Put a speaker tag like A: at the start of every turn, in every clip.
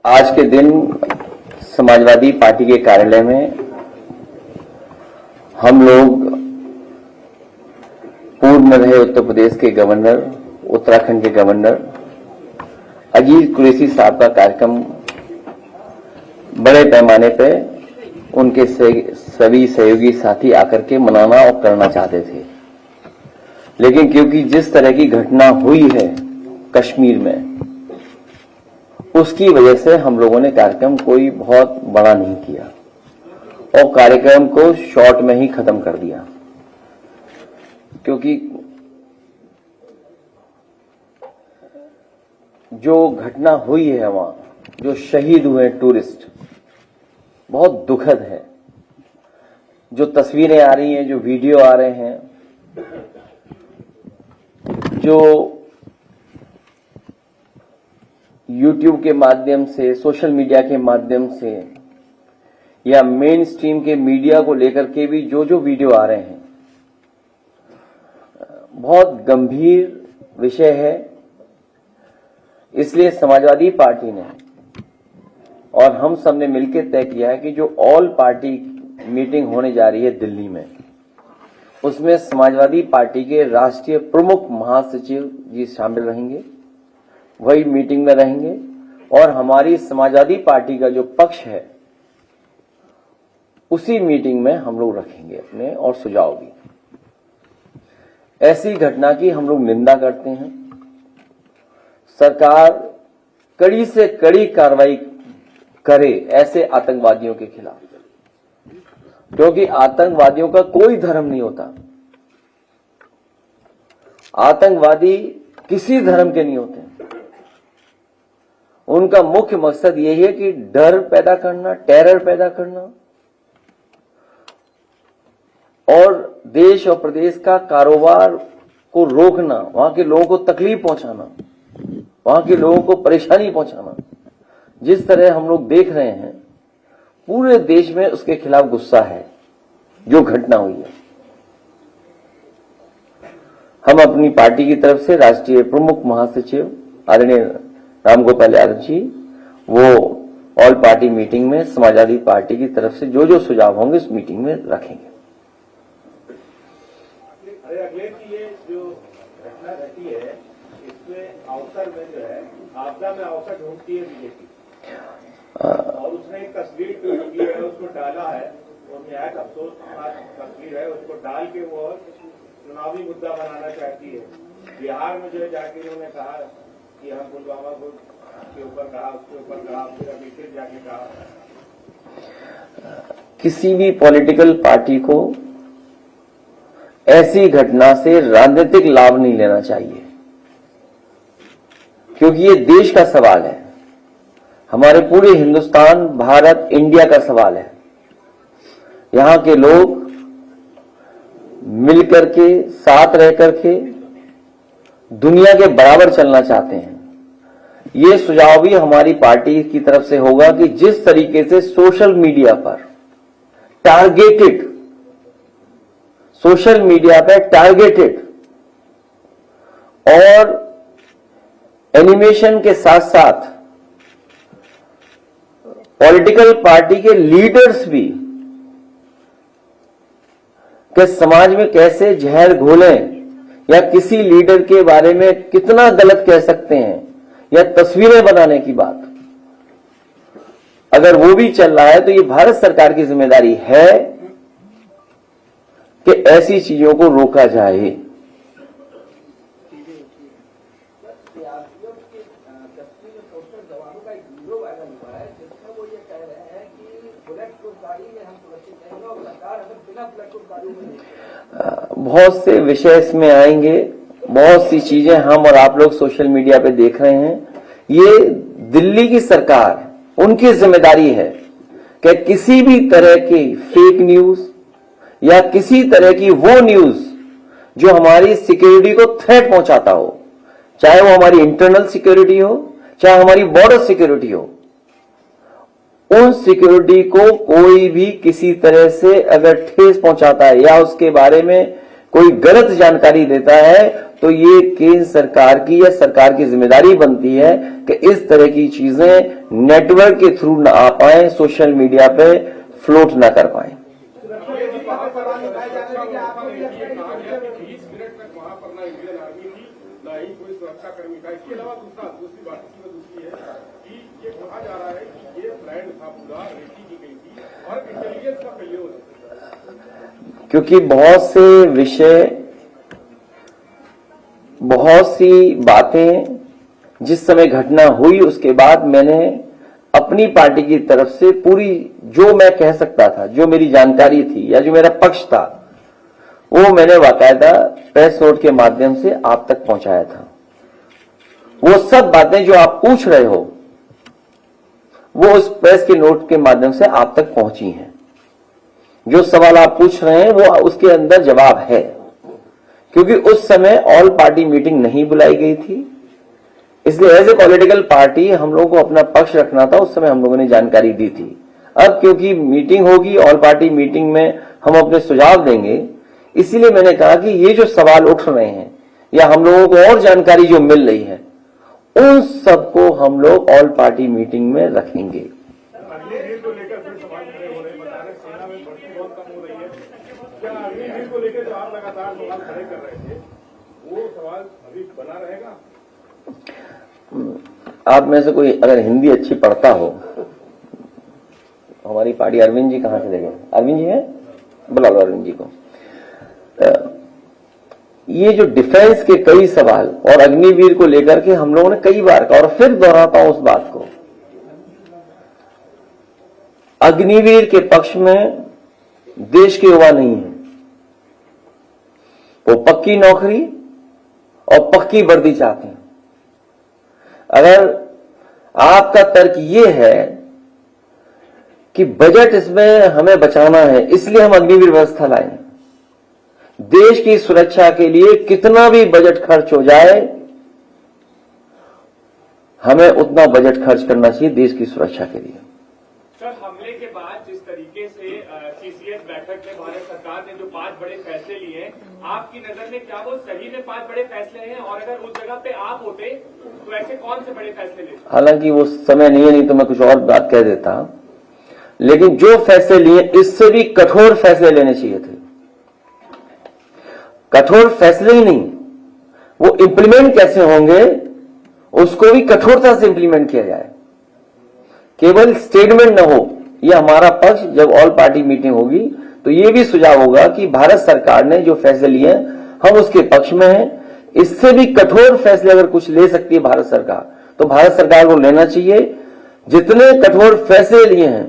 A: आज के दिन समाजवादी पार्टी के कार्यालय में हम लोग पूर्व में रहे उत्तर प्रदेश के गवर्नर, उत्तराखंड के गवर्नर अजीत कुरैशी साहब का कार्यक्रम बड़े पैमाने पे उनके सभी सहयोगी साथी आकर के मनाना और करना चाहते थे, लेकिन क्योंकि जिस तरह की घटना हुई है कश्मीर में, उसकी वजह से हम लोगों ने कार्यक्रम कोई बहुत बड़ा नहीं किया और कार्यक्रम को शॉर्ट में ही खत्म कर दिया। क्योंकि जो घटना हुई है वहां, जो शहीद हुए टूरिस्ट, बहुत दुखद है। जो तस्वीरें आ रही हैं, जो वीडियो आ रहे हैं, जो YouTube के माध्यम से, सोशल मीडिया के माध्यम से या मेन स्ट्रीम के मीडिया को लेकर के भी जो वीडियो आ रहे हैं, बहुत गंभीर विषय है। इसलिए समाजवादी पार्टी ने और हम सब ने मिलकर तय किया है कि जो ऑल पार्टी मीटिंग होने जा रही है दिल्ली में, उसमें समाजवादी पार्टी के राष्ट्रीय प्रमुख महासचिव जी शामिल रहेंगे, वही मीटिंग में रहेंगे और हमारी समाजवादी पार्टी का जो पक्ष है उसी मीटिंग में हम लोग रखेंगे अपने और सुझाव भी। ऐसी घटना की हम लोग निंदा करते हैं। सरकार कड़ी से कड़ी कार्रवाई करे ऐसे आतंकवादियों के खिलाफ, क्योंकि आतंकवादियों का कोई धर्म नहीं होता। आतंकवादी किसी धर्म के नहीं होते। उनका मुख्य मकसद यही है कि डर पैदा करना, टेरर पैदा करना और देश और प्रदेश का कारोबार को रोकना, वहां के लोगों को तकलीफ पहुंचाना, वहां के लोगों को परेशानी पहुंचाना। जिस तरह हम लोग देख रहे हैं, पूरे देश में उसके खिलाफ गुस्सा है जो घटना हुई है। हम अपनी पार्टी की तरफ से राष्ट्रीय प्रमुख महासचिव आदरणीय रामगोपाल यादव जी, वो ऑल पार्टी मीटिंग में समाजवादी पार्टी की तरफ से जो सुझाव होंगे उस मीटिंग में रखेंगे।
B: अगले की ये जो घटना घटी है, इसमें अवसर में जो है आपदा में अवसर ढूंढती है बीजेपी, और उसने एक तस्वीर ट्वीट की है, उसको डाला है, वो निहायत अफसोस तस्वीर है, उसको डाल के वो चुनावी मुद्दा बनाना चाहती है। बिहार में जो है जाके उन्होंने कहा कि हम पुलवामा को के ऊपर कहा, उसके ऊपर कहा, फिर अभी फिर जाके कहा।
A: किसी भी पॉलिटिकल पार्टी को ऐसी घटना से राजनीतिक लाभ नहीं लेना चाहिए, क्योंकि ये देश का सवाल है, हमारे पूरे हिंदुस्तान, भारत, इंडिया का सवाल है। यहां के लोग मिलकर के, साथ रह करके दुनिया के बराबर चलना चाहते हैं। ये सुझाव भी हमारी पार्टी की तरफ से होगा कि जिस तरीके से सोशल मीडिया पर टारगेटेड और एनिमेशन के साथ साथ पॉलिटिकल पार्टी के लीडर्स भी कि समाज में कैसे जहर घोलें या किसी लीडर के बारे में कितना गलत कह सकते हैं या तस्वीरें बनाने की बात, अगर वो भी चल रहा है तो ये भारत सरकार की जिम्मेदारी है कि ऐसी चीजों को रोका जाए। बहुत से विषय इसमें आएंगे, बहुत सी चीजें हम और आप लोग सोशल मीडिया पे देख रहे हैं। ये दिल्ली की सरकार, उनकी जिम्मेदारी है कि किसी भी तरह की फेक न्यूज या किसी तरह की वो न्यूज जो हमारी सिक्योरिटी को थ्रेट पहुंचाता हो, चाहे वो हमारी इंटरनल सिक्योरिटी हो, चाहे हमारी बॉर्डर सिक्योरिटी हो, उन सिक्योरिटी को कोई भी किसी तरह से अगर ठेस पहुंचाता है या उसके बारे में कोई गलत जानकारी देता है तो ये केंद्र सरकार की या सरकार की जिम्मेदारी बनती है कि इस तरह की चीजें नेटवर्क के थ्रू ना आ पाए, सोशल मीडिया पे फ्लोट ना कर पाए।
C: 20 मिनट तक वहां पर ना इंडियन आर्मी थी ना ही कोई सुरक्षाकर्मी था। इसके अलावा दूसरी बात दूसरी है कि ये कहा जा रहा है कि ये प्लान था, पूरा रेकी की गई थी और इंटेलिजेंस का प्रयोग है,
A: क्योंकि बहुत से विषय, बहुत सी बातें जिस समय घटना हुई उसके बाद मैंने अपनी पार्टी की तरफ से पूरी जो मैं कह सकता था, जो मेरी जानकारी थी या जो मेरा पक्ष था, वो मैंने बाकायदा प्रेस नोट के माध्यम से आप तक पहुंचाया था। वो सब बातें जो आप पूछ रहे हो वो उस प्रेस के नोट के माध्यम से आप तक पहुंची हैं। जो सवाल आप पूछ रहे हैं वो उसके अंदर जवाब है, क्योंकि उस समय ऑल पार्टी मीटिंग नहीं बुलाई गई थी, इसलिए एज ए पॉलिटिकल पार्टी हम लोगों को अपना पक्ष रखना था। उस समय हम लोगों ने जानकारी दी थी। अब क्योंकि मीटिंग होगी, ऑल पार्टी मीटिंग में हम अपने सुझाव देंगे, इसीलिए मैंने कहा कि ये जो सवाल उठ रहे हैं या हम लोगों को और जानकारी जो मिल रही है उन सबको हम लोग ऑल पार्टी मीटिंग में रखेंगे।
C: अग्निवीर को लेकर फिर सवाल खड़े हो रहे हैं, बता रहे सेना में भर्ती बहुत कम हो रही है। क्या अग्निवीर को लेकर जो आप लगातार सवाल खड़े कर रहे थे वो सवाल अभी बना रहेगा?
A: आप में से कोई अगर हिंदी अच्छी पढ़ता हो, हमारी पार्टी अरविंद जी कहां से ले गए? अरविंद जी है, बुला लो अरविंद जी को। ये जो डिफेंस के कई सवाल और अग्निवीर को लेकर के हम लोगों ने कई बार कहा और फिर दोहराता हूं उस बात को, अग्निवीर के पक्ष में देश के युवा नहीं है। वो पक्की नौकरी और पक्की वर्दी चाहते हैं। अगर आपका तर्क ये है कि बजट इसमें हमें बचाना है इसलिए हम अग्निवीर व्यवस्था लाए, देश की सुरक्षा के लिए कितना भी बजट खर्च हो जाए हमें उतना बजट खर्च करना चाहिए देश की सुरक्षा के लिए।
D: सर, हमले के बाद जिस तरीके से सीसीएस बैठक में भारत सरकार ने जो 5 बड़े फैसले लिए हैं, आपकी नजर में क्या वो सही में 5 बड़े फैसले हैं? और अगर उस जगह पे आप होते तो ऐसे कौन से बड़े फैसले लेते?
A: हालांकि वो समय नहीं तो मैं कुछ और बात कह देता, लेकिन जो फैसले लिए इससे भी कठोर फैसले लेने चाहिए थे। कठोर फैसले ही नहीं, वो इंप्लीमेंट कैसे होंगे उसको भी कठोरता से इंप्लीमेंट किया जाए, केवल स्टेटमेंट न हो। ये हमारा पक्ष जब ऑल पार्टी मीटिंग होगी तो ये भी सुझाव होगा कि भारत सरकार ने जो फैसले लिए हम उसके पक्ष में हैं। इससे भी कठोर फैसले अगर कुछ ले सकती है भारत सरकार तो भारत सरकार को लेना चाहिए। जितने कठोर फैसले लिए हैं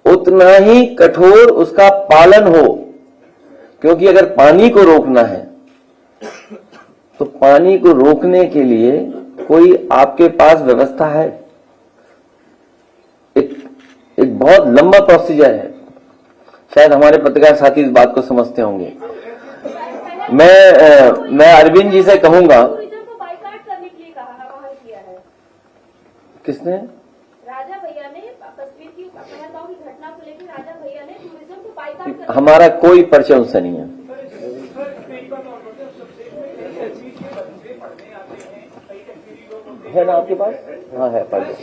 A: उतना ही कठोर उसका पालन हो, क्योंकि अगर पानी को रोकना है तो पानी को रोकने के लिए कोई आपके पास व्यवस्था है? एक बहुत लंबा प्रोसीजर है। शायद हमारे पत्रकार साथी इस बात को समझते होंगे। मैं अरविंद जी से कहूंगा। किसने?
E: राजा भैया ने कश्मीर की पहलगाम की घटना को लेकर राजा भैया ने टूरिज्म को बाइकाट
A: हमारा कोई परिचय उनसे नहीं है। है ना आपके पास? हाँ है, पढ़ लो।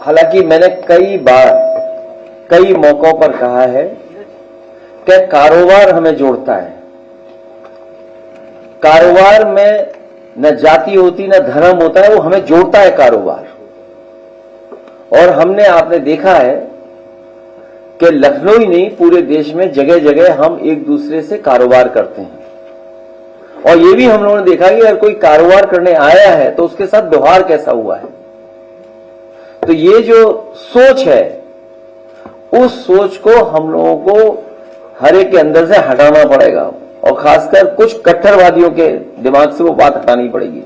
A: हालांकि मैंने कई बार कई मौकों पर कहा है कि कारोबार हमें जोड़ता है। कारोबार में न जाति होती न धर्म होता है, वो हमें जोड़ता है कारोबार। और हमने आपने देखा है कि लखनऊ ही नहीं पूरे देश में जगह जगह हम एक दूसरे से कारोबार करते हैं। और ये भी हम लोगों ने देखा कि अगर कोई कारोबार करने आया है तो उसके साथ व्यवहार कैसा हुआ है। तो ये जो सोच है उस सोच को हम लोगों को हर एक के अंदर से हटाना पड़ेगा और खासकर कुछ कट्टरवादियों के दिमाग से वो बात हटानी पड़ेगी।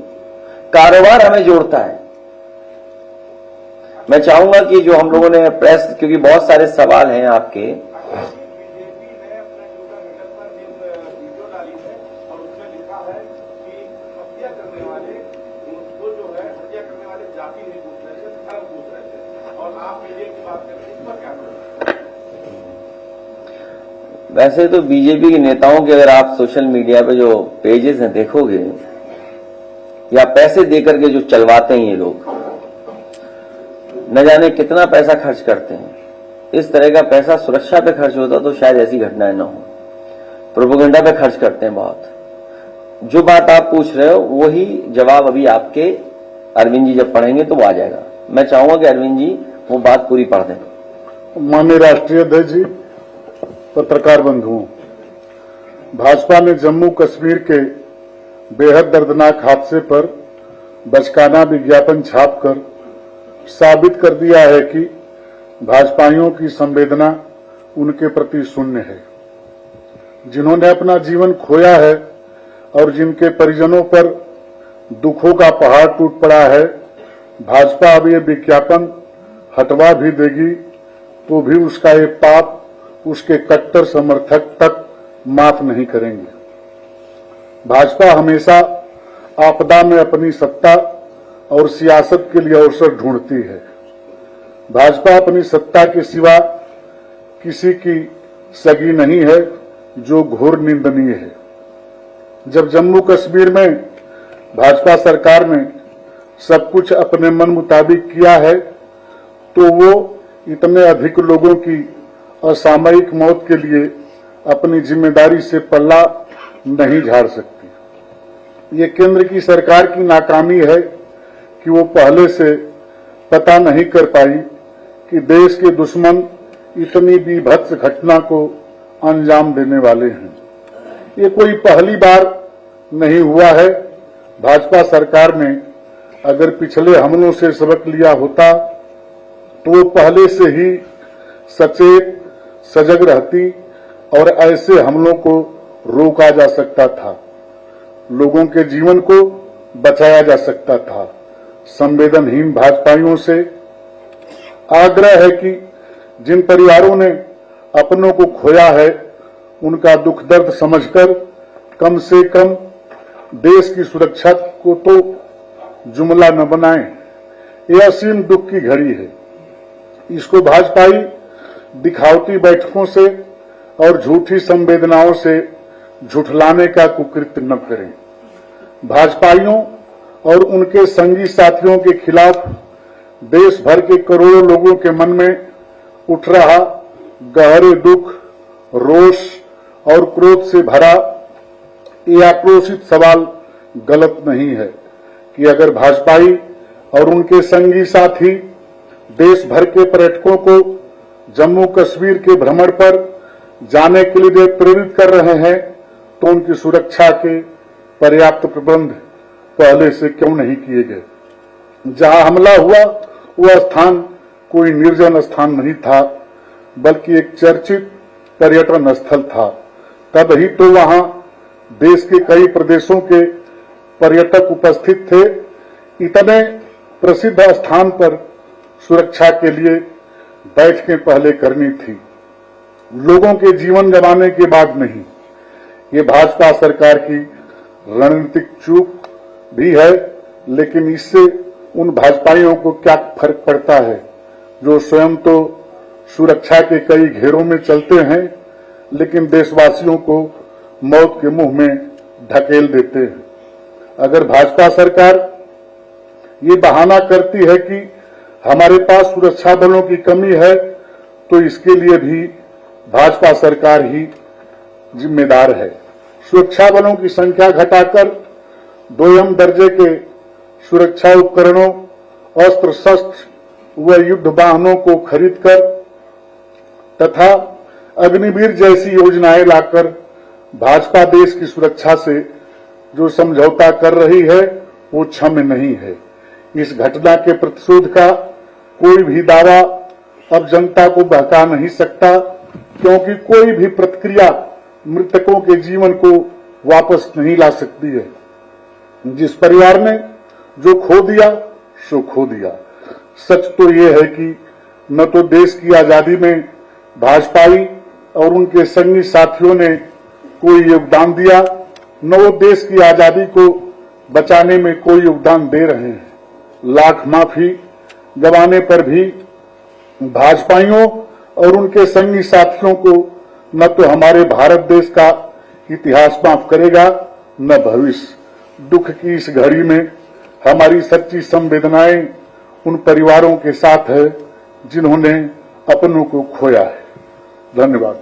A: कारोबार हमें जोड़ता है। मैं चाहूंगा कि जो हम लोगों ने प्रेस, क्योंकि बहुत सारे सवाल हैं आपके,
C: बीजेपी ने अपने ट्विटर हैंडल पर वीडियो डाली है और उसमें लिखा है कि हत्या करने वाले उनको जो है हत्या करने वाले जाति नहीं पूछ रहे थे, धर्म पूछ रहे थे। और आप मीडिया की बात कर रहे हैं, इस पर क्या करें?
A: वैसे तो बीजेपी के नेताओं के अगर आप सोशल मीडिया पे जो पेजेस हैं देखोगे, या पैसे देकर के जो चलवाते हैं ये लोग, न जाने कितना पैसा खर्च करते हैं। इस तरह का पैसा सुरक्षा पे खर्च होता तो शायद ऐसी घटनाएं न हो। प्रोपेगेंडा पे खर्च करते हैं बहुत। जो बात आप पूछ रहे हो वही जवाब अभी आपके अरविंद जी जब पढ़ेंगे तो वो आ जाएगा। मैं चाहूंगा कि अरविंद जी वो बात पूरी पढ़ दें।
F: माननीय राष्ट्रीय अध्यक्ष जी, पत्रकार बंधुओं, भाजपा ने जम्मू कश्मीर के बेहद दर्दनाक हादसे पर बचकाना विज्ञापन छापकर साबित कर दिया है कि भाजपाइयों की संवेदना उनके प्रति शून्य है। जिन्होंने अपना जीवन खोया है और जिनके परिजनों पर दुखों का पहाड़ टूट पड़ा है, भाजपा अब ये विज्ञापन हटवा भी देगी तो भी उसका ये पाप उसके कट्टर समर्थक तक माफ नहीं करेंगे। भाजपा हमेशा आपदा में अपनी सत्ता और सियासत के लिए अवसर ढूंढती है। भाजपा अपनी सत्ता के सिवा किसी की सगी नहीं है, जो घोर निंदनीय है। जब जम्मू कश्मीर में भाजपा सरकार ने सब कुछ अपने मन मुताबिक किया है तो वो इतने अधिक लोगों की असामयिक मौत के लिए अपनी जिम्मेदारी से पल्ला नहीं झाड़ सकती। ये केंद्र की सरकार की नाकामी है कि वो पहले से पता नहीं कर पाई कि देश के दुश्मन इतनी बीभत्स घटना को अंजाम देने वाले हैं। ये कोई पहली बार नहीं हुआ है। भाजपा सरकार ने अगर पिछले हमलों से सबक लिया होता तो वो पहले से ही सचेत सजग रहती और ऐसे हमलों को रोका जा सकता था, लोगों के जीवन को बचाया जा सकता था। संवेदनहीन भाजपाइयों से आग्रह है कि जिन परिवारों ने अपनों को खोया है उनका दुख दर्द समझकर कम से कम देश की सुरक्षा को तो जुमला न बनाएं। यह असीम दुख की घड़ी है। इसको भाजपाई दिखावटी बैठकों से और झूठी संवेदनाओं से झुठलाने का कुकृत्य न करें। भाजपाइयों और उनके संगी साथियों के खिलाफ देश भर के करोड़ों लोगों के मन में उठ रहा गहरे दुख, रोष और क्रोध से भरा यह आक्रोशित सवाल गलत नहीं है कि अगर भाजपाई और उनके संगी साथी देश भर के पर्यटकों को जम्मू कश्मीर के भ्रमण पर जाने के लिए प्रेरित कर रहे हैं तो उनकी सुरक्षा के पर्याप्त प्रबंध पहले से क्यों नहीं किए गए। जहां हमला हुआ वह स्थान कोई निर्जन स्थान नहीं था, बल्कि एक चर्चित पर्यटन स्थल था। तब ही तो वहां देश के कई प्रदेशों के पर्यटक उपस्थित थे। इतने प्रसिद्ध स्थान पर सुरक्षा के लिए बैठकें पहले करनी थी, लोगों के जीवन गंवाने के बाद नहीं। ये भाजपा सरकार की रणनीतिक चूक भी है, लेकिन इससे उन भाजपाइयों को क्या फर्क पड़ता है जो स्वयं तो सुरक्षा के कई घेरों में चलते हैं लेकिन देशवासियों को मौत के मुंह में ढकेल देते हैं। अगर भाजपा सरकार ये बहाना करती है कि हमारे पास सुरक्षा बलों की कमी है तो इसके लिए भी भाजपा सरकार ही जिम्मेदार है। सुरक्षा बलों की संख्या घटाकर 2म दर्जे के सुरक्षा उपकरणों, अस्त्र शस्त्र व युद्ध वाहनों को खरीदकर तथा अग्निवीर जैसी योजनाएं लाकर भाजपा देश की सुरक्षा से जो समझौता कर रही है वो क्षम्य नहीं है। इस घटना के प्रतिशोध का कोई भी दावा अब जनता को बहका नहीं सकता, क्योंकि कोई भी प्रतिक्रिया मृतकों के जीवन को वापस नहीं ला सकती है। जिस परिवार ने जो खो दिया सो खो दिया। सच तो ये है कि न तो देश की आजादी में भाजपाई और उनके संगी साथियों ने कोई योगदान दिया, न वो देश की आजादी को बचाने में कोई योगदान दे रहे हैं। लाख माफी गंवाने पर भी भाजपाइयों और उनके संगी साथियों को न तो हमारे भारत देश का इतिहास माफ करेगा न भविष्य। दुख की इस घड़ी में हमारी सच्ची संवेदनाएं उन परिवारों के साथ है जिन्होंने अपनों को खोया है। धन्यवाद।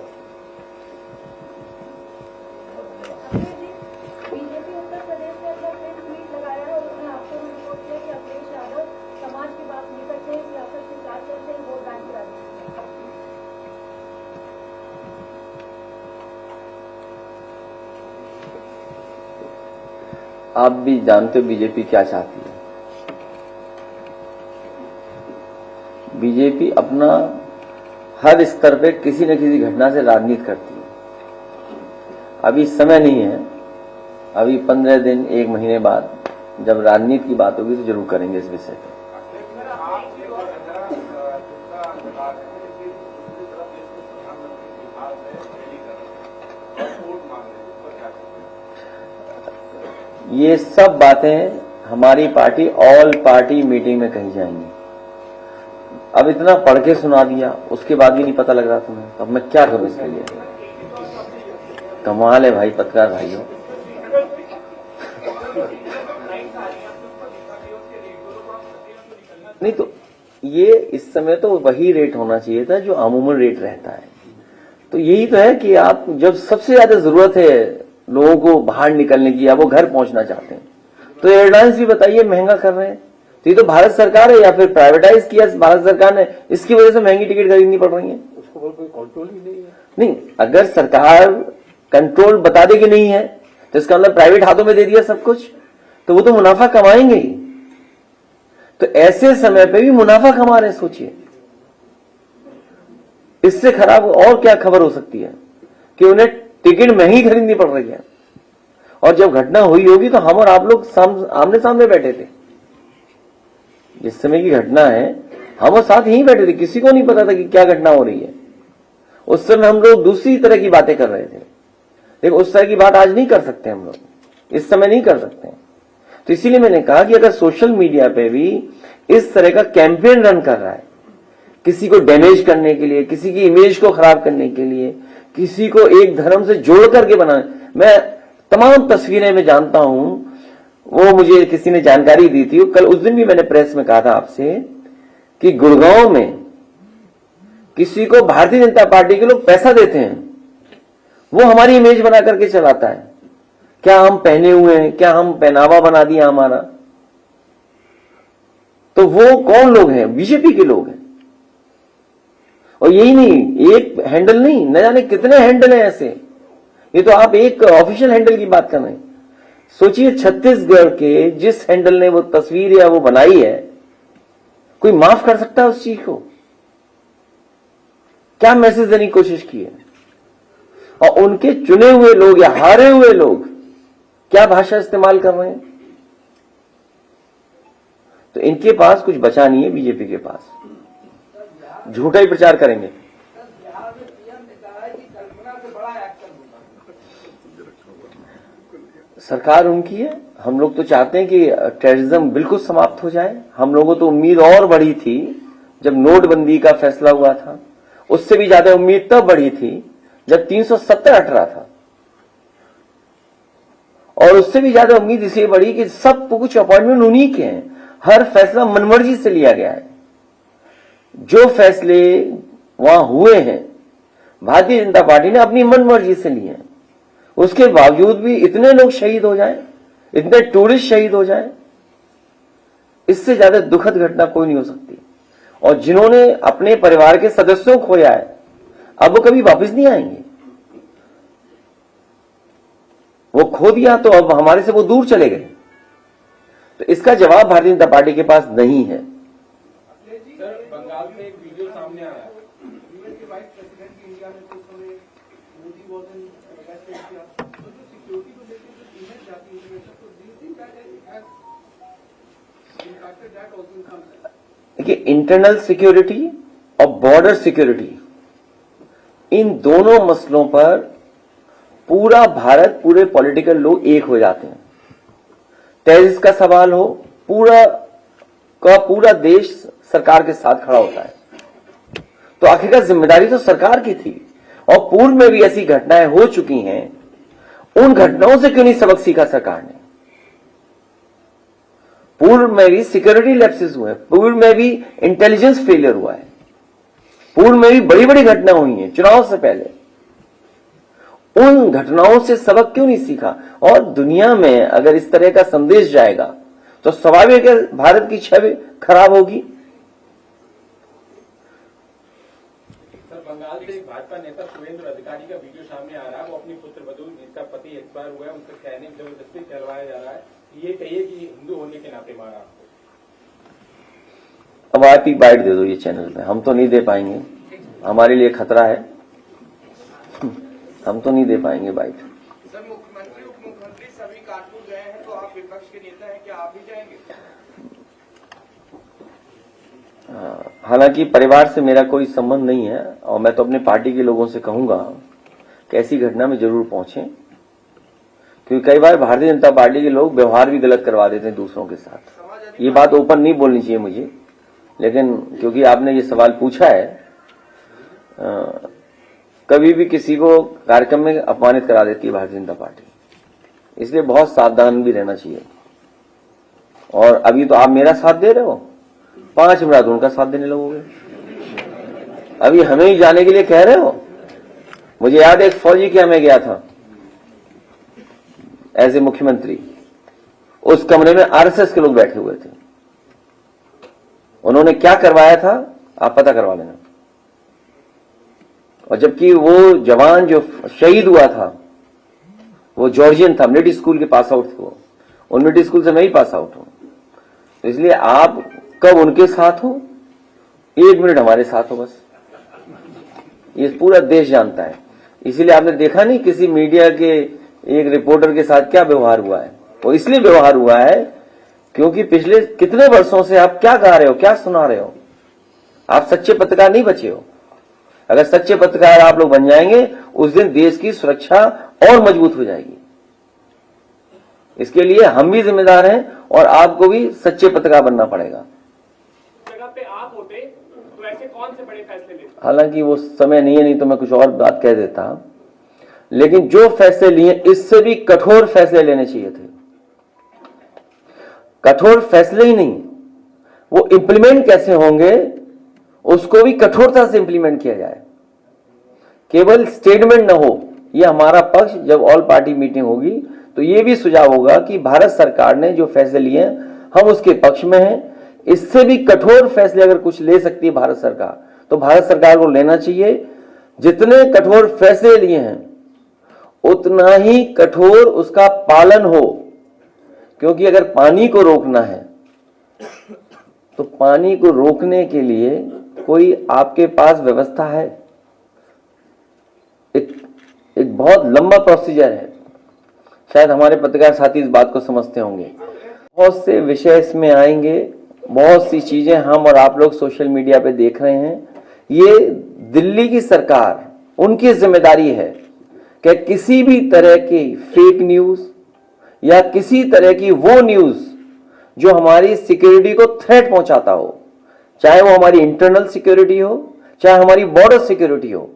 E: बीजेपी उत्तर प्रदेश में अपना प्रेस मीट लगाया है और उन्होंने आपको रिपोर्ट किया कि अखिलेश यादव समाज की बात नहीं करते हैं, सियासत के साथ चलते हैं, वोट बैंक की राजनीति करते हैं।
A: आप भी जानते हो बीजेपी क्या चाहती है। बीजेपी अपना हर स्तर पे किसी न किसी घटना से राजनीति करती है। अभी समय नहीं है, अभी 15 दिन 1 महीने बाद जब राजनीति की बात होगी तो जरूर करेंगे इस विषय पे। ये सब बातें हमारी पार्टी ऑल पार्टी मीटिंग में कही जाएंगी। अब इतना पढ़ के सुना दिया, उसके बाद भी नहीं पता लग रहा तुम्हें, अब मैं क्या करूं इसके लिए। कमाल है भाई पत्रकार भाइयों। नहीं तो ये इस समय तो वही रेट होना चाहिए था जो अमूमन रेट रहता है। तो यही तो है कि आप जब सबसे ज्यादा जरूरत है लोगों को बाहर निकलने की या वो घर पहुंचना चाहते हैं तो एयरलाइंस भी बताइए महंगा कर रहे हैं। तो ये तो भारत सरकार है या फिर प्राइवेटाइज किया भारत सरकार ने, इसकी वजह से महंगी टिकट खरीदनी पड़ रही है। उसको कोई कंट्रोल ही नहीं है। नहीं, अगर सरकार कंट्रोल बता देगी नहीं है तो इसका मतलब प्राइवेट हाथों में दे दिया सब कुछ, तो वो तो मुनाफा कमाएंगे ही। तो ऐसे समय पे भी मुनाफा कमा रहे हैं, सोचिए इससे खराब और क्या खबर हो सकती है कि उन्हें टिकट महंगी खरीदनी पड़ रही है। और जब घटना हुई होगी तो हम और आप लोग आमने सामने बैठे थे। जिस समय की घटना है हम और साथ यहीं बैठे थे, किसी को नहीं पता था कि क्या घटना हो रही है। उस समय हम लोग दूसरी तरह की बातें कर रहे थे, लेकिन उस तरह की बात आज नहीं कर सकते हम लोग, इस समय नहीं कर सकते। तो इसीलिए मैंने कहा कि अगर सोशल मीडिया पे भी इस तरह का कैंपेन रन कर रहा है, किसी को डैमेज करने के लिए, किसी की इमेज को खराब करने के लिए, किसी को एक धर्म से जोड़ करके बनाने, मैं तमाम तस्वीरें मैं जानता हूं, वो मुझे किसी ने जानकारी दी थी। कल उस दिन भी मैंने प्रेस में कहा था आपसे कि गुड़गांव में किसी को भारतीय जनता पार्टी के लोग पैसा देते हैं, वो हमारी इमेज बना करके चलाता है। क्या हम पहने हुए हैं, क्या हम पहनावा बना दिया हमारा, तो वो कौन लोग हैं? बीजेपी के लोग हैं। और यही नहीं, एक हैंडल नहीं, न जाने कितने हैंडल हैं ऐसे। ये तो आप एक ऑफिशियल हैंडल की बात कर रहे हैं। सोचिए छत्तीसगढ़ के जिस हैंडल ने वो तस्वीर या वो बनाई है, कोई माफ कर सकता है उस चीज को? क्या मैसेज देने की कोशिश की है? और उनके चुने हुए लोग या हारे हुए लोग क्या भाषा इस्तेमाल कर रहे हैं? तो इनके पास कुछ बचा नहीं है, बीजेपी के पास झूठा ही प्रचार करेंगे। सरकार उनकी है, हम लोग तो चाहते हैं कि टेररिज्म बिल्कुल समाप्त हो जाए। हम लोगों तो उम्मीद और बढ़ी थी जब नोटबंदी का फैसला हुआ था, उससे भी ज्यादा उम्मीद तब बढ़ी थी जब 370 हट रहा था, और उससे भी ज्यादा उम्मीद इसलिए बढ़ी कि सब कुछ अपॉइंटमेंट उन्हीं के हैं, हर फैसला मनमर्जी से लिया गया है। जो फैसले वहां हुए हैं भारतीय जनता पार्टी ने अपनी मनमर्जी से लिए हैं, उसके बावजूद भी इतने लोग शहीद हो जाएं, इतने टूरिस्ट शहीद हो जाएं, इससे ज्यादा दुखद घटना कोई नहीं हो सकती। और जिन्होंने अपने परिवार के सदस्यों को खोया है, अब वो कभी वापस नहीं आएंगे। वो खो दिया तो अब हमारे से वो दूर चले गए। तो इसका जवाब भारतीय जनता पार्टी के पास नहीं है।
C: सर, बंगाल में एक वीडियो सामने आया, यूएस के वाइस प्रेसिडेंट की इंडिया में कुछ समय मोदी वॉज इन इंडिया, तो जो सिक्योरिटी को लेकर जो इमेज जाती है, तो do you think that it has impacted that also in some sense?
A: देखिए, इंटरनल सिक्योरिटी और बॉर्डर सिक्योरिटी, इन दोनों मसलों पर पूरा भारत, पूरे पॉलिटिकल लोग एक हो जाते हैं। टेररिस्ट का सवाल हो, पूरा देश सरकार के साथ खड़ा होता है। तो आखिरकार जिम्मेदारी तो सरकार की थी, और पूर्व में भी ऐसी घटनाएं हो चुकी हैं, उन घटनाओं से क्यों नहीं सबक सीखा सरकार ने? पूर्व में भी सिक्योरिटी लैप्सेस हुए, पूर्व में भी इंटेलिजेंस फेलियर हुआ है, पूर्व में भी बड़ी बड़ी घटनाएं हुई हैं चुनाव से पहले। उन घटनाओं से सबक क्यों नहीं सीखा? और दुनिया में अगर इस तरह का संदेश जाएगा तो स्वाभाविक है भारत की छवि खराब होगी।
C: सर, बंगाल से भाजपा नेता सुरेंद्र अधिकारी का वीडियो सामने आ रहा है। वो अपनी पुत्र वधू जिसका पति एक्सपायर हुआ है, उनका कहने जबरदस्ती चलवाया जा रहा है। ये कहिए कि हिंदू होने के नाते मारा आपको।
A: अब आप ही बाइट दे दो ये चैनल पे, हम तो नहीं दे पाएंगे, हमारे लिए खतरा है, हम तो नहीं दे पाएंगे बाइट।
G: सर, मुख्यमंत्री उप मुख्यमंत्री सभी कानपुर गए हैं, तो आप विपक्ष के नेता हैं, क्या आप भी जाएंगे?
A: हालांकि परिवार से मेरा कोई संबंध नहीं है और मैं तो अपने पार्टी के लोगों से कहूंगा कि ऐसी घटना में जरूर पहुंचें, क्योंकि कई बार भारतीय जनता पार्टी के लोग व्यवहार भी गलत करवा देते हैं दूसरों के साथ। ये बात ओपन नहीं बोलनी चाहिए मुझे, लेकिन क्योंकि आपने ये सवाल पूछा है, कभी भी किसी को कार्यक्रम में अपमानित करा देती है भारतीय जनता पार्टी, इसलिए बहुत सावधान भी रहना चाहिए। और अभी तो आप मेरा साथ दे रहे हो, 5 मिनट उनका साथ देने लगोगे, अभी हमें ही जाने के लिए कह रहे हो। मुझे याद है एक फौजी के हमें गया था एज ए मुख्यमंत्री, उस कमरे में आरएसएस के लोग बैठे हुए थे, उन्होंने क्या करवाया था आप पता करवा लेना। और जबकि वो जवान जो शहीद हुआ था वो जॉर्जियन था, मिलिट्री स्कूल के पास आउट थे, वो उन मिलिट्री स्कूल से मैं ही पास आउट हूं, तो इसलिए आप कब उनके साथ हो, 1 मिनट हमारे साथ हो बस, ये पूरा देश जानता है। इसीलिए आपने देखा नहीं किसी मीडिया के एक रिपोर्टर के साथ क्या व्यवहार हुआ है, वो इसलिए व्यवहार हुआ है क्योंकि पिछले कितने वर्षों से आप क्या गा रहे हो, क्या सुना रहे हो, आप सच्चे पत्रकार नहीं बचे हो। अगर सच्चे पत्रकार आप लोग बन जाएंगे, उस दिन देश की सुरक्षा और मजबूत हो जाएगी। इसके लिए हम भी जिम्मेदार हैं और आपको भी सच्चे पत्रकार बनना पड़ेगा।
D: जगह पे आप होते तो ऐसे कौन से बड़े फैसले लेते?
A: हालांकि वो समय नहीं है, नहीं तो मैं कुछ और बात कह देता, लेकिन जो फैसले लिए इससे भी कठोर फैसले लेने चाहिए थे। कठोर फैसले ही नहीं, वो इंप्लीमेंट कैसे होंगे उसको भी कठोरता से इंप्लीमेंट किया जाए, केवल स्टेटमेंट न हो। ये हमारा पक्ष जब ऑल पार्टी मीटिंग होगी तो ये भी सुझाव होगा कि भारत सरकार ने जो फैसले लिए हम उसके पक्ष में हैं। इससे भी कठोर फैसले अगर कुछ ले सकती है भारत सरकार तो भारत सरकार को लेना चाहिए। जितने कठोर फैसले लिए हैं उतना ही कठोर उसका पालन हो, क्योंकि अगर पानी को रोकना है तो पानी को रोकने के लिए कोई आपके पास व्यवस्था है, एक बहुत लंबा प्रोसीजर है। शायद हमारे पत्रकार साथी इस बात को समझते होंगे। बहुत से विषय इसमें आएंगे, बहुत सी चीजें हम और आप लोग सोशल मीडिया पे देख रहे हैं। ये दिल्ली की सरकार, उनकी जिम्मेदारी है कि किसी भी तरह की फेक न्यूज या किसी तरह की वो न्यूज जो हमारी सिक्योरिटी को थ्रेट पहुंचाता हो, चाहे वो हमारी इंटरनल सिक्योरिटी हो, चाहे हमारी बॉर्डर सिक्योरिटी हो,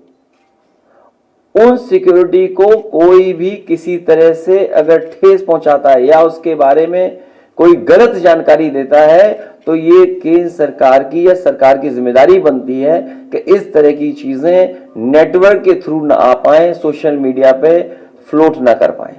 A: उन सिक्योरिटी को कोई भी किसी तरह से अगर ठेस पहुंचाता है या उसके बारे में कोई गलत जानकारी देता है तो ये केंद्र सरकार की या सरकार की जिम्मेदारी बनती है कि इस तरह की चीजें नेटवर्क के थ्रू ना आ पाए, सोशल मीडिया पे फ्लोट ना कर पाए।